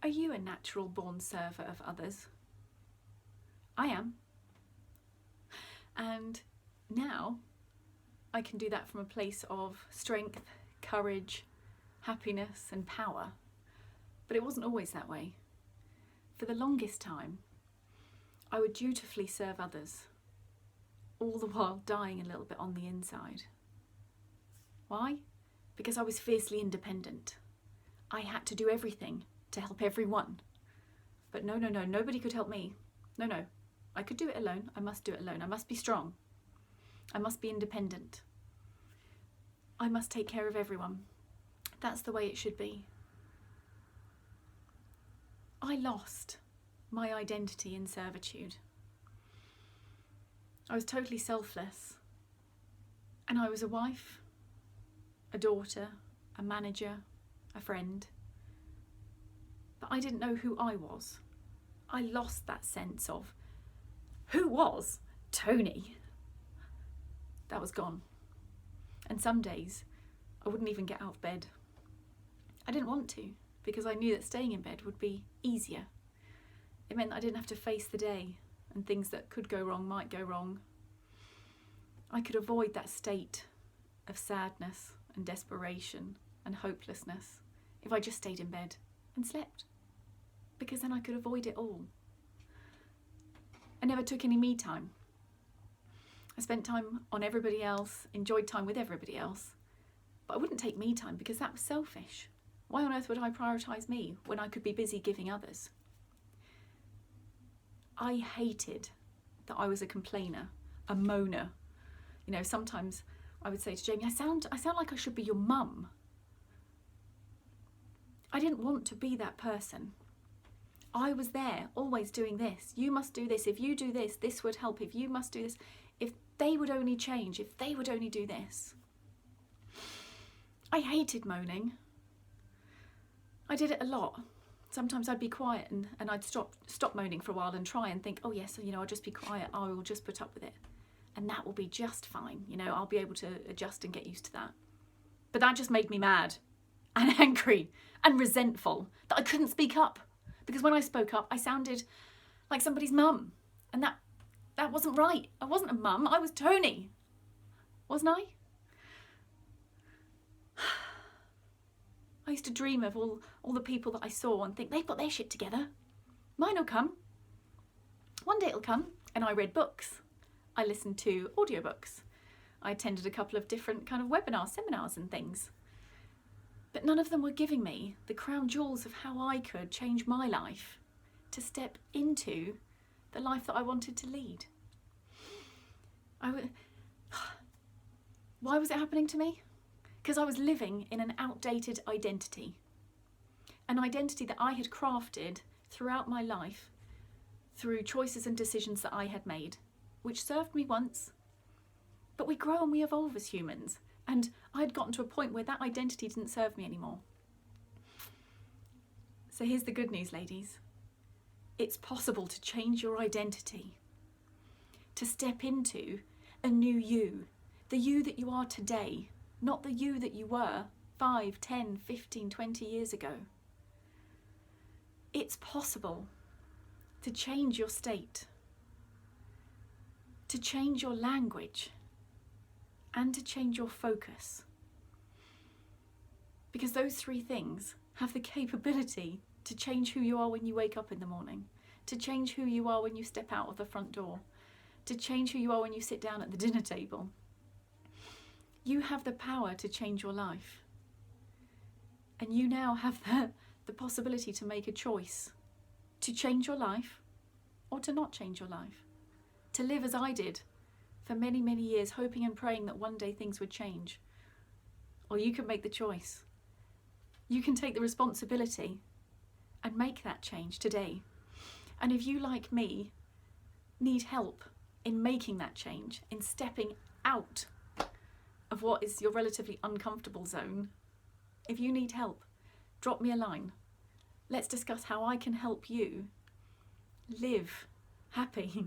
Are you a natural born server of others? I am. And now I can do that from a place of strength, courage, happiness and power. But it wasn't always that way. For the longest time, I would dutifully serve others, all the while dying a little bit on the inside. Why? Because I was fiercely independent. I had to do everything to help everyone. But no, nobody could help me. No, I could do it alone. I must do it alone. I must be strong. I must be independent. I must take care of everyone. That's the way it should be. I lost my identity in servitude. I was totally selfless. And I was a wife, a daughter, a manager, a friend. But I didn't know who I was. I lost that sense of who was Tony. That was gone. And some days I wouldn't even get out of bed. I didn't want to, because I knew that staying in bed would be easier. It meant that I didn't have to face the day, and things that could go wrong might go wrong. I could avoid that state of sadness and desperation and hopelessness if I just stayed in bed and slept, because then I could avoid it all. I never took any me time. I spent time on everybody else, enjoyed time with everybody else, but I wouldn't take me time because that was selfish. Why on earth would I prioritise me when I could be busy giving others? I hated that I was a complainer, a moaner. You know, sometimes I would say to Jamie, I sound like I should be your mum. I didn't want to be that person. I was there, always doing this. You must do this. If you do this, this would help. If you must do this. If they would only change. If they would only do this. I hated moaning. I did it a lot. Sometimes I'd be quiet and I'd stop moaning for a while and try and think, oh yes, I'll just be quiet. I will just put up with it. And that will be just fine. I'll be able to adjust and get used to that. But that just made me mad and angry and resentful that I couldn't speak up. Because when I spoke up, I sounded like somebody's mum. And that wasn't right. I wasn't a mum. I was Tony. Wasn't I? I used to dream of all the people that I saw and think, they've got their shit together. Mine will come. One day it'll come. And I read books. I listened to audiobooks. I attended a couple of different kind of webinars, seminars and things. But none of them were giving me the crown jewels of how I could change my life to step into the life that I wanted to lead. Why was it happening to me? Because I was living in an outdated identity. An identity that I had crafted throughout my life through choices and decisions that I had made, which served me once. But we grow and we evolve as humans. And I had gotten to a point where that identity didn't serve me anymore. So here's the good news, ladies. It's possible to change your identity, to step into a new you, the you that you are today, not the you that you were 5, 10, 15, 20 years ago. It's possible to change your state, to change your language, and to change your focus. Because those three things have the capability to change who you are when you wake up in the morning, to change who you are when you step out of the front door, to change who you are when you sit down at the dinner table. You have the power to change your life. And you now have the possibility to make a choice to change your life or to not change your life. To live as I did for many, many years, hoping and praying that one day things would change. Or you can make the choice. You can take the responsibility and make that change today. And if you, like me, need help in making that change, in stepping out of what is your relatively uncomfortable zone, if you need help, drop me a line. Let's discuss how I can help you live happy,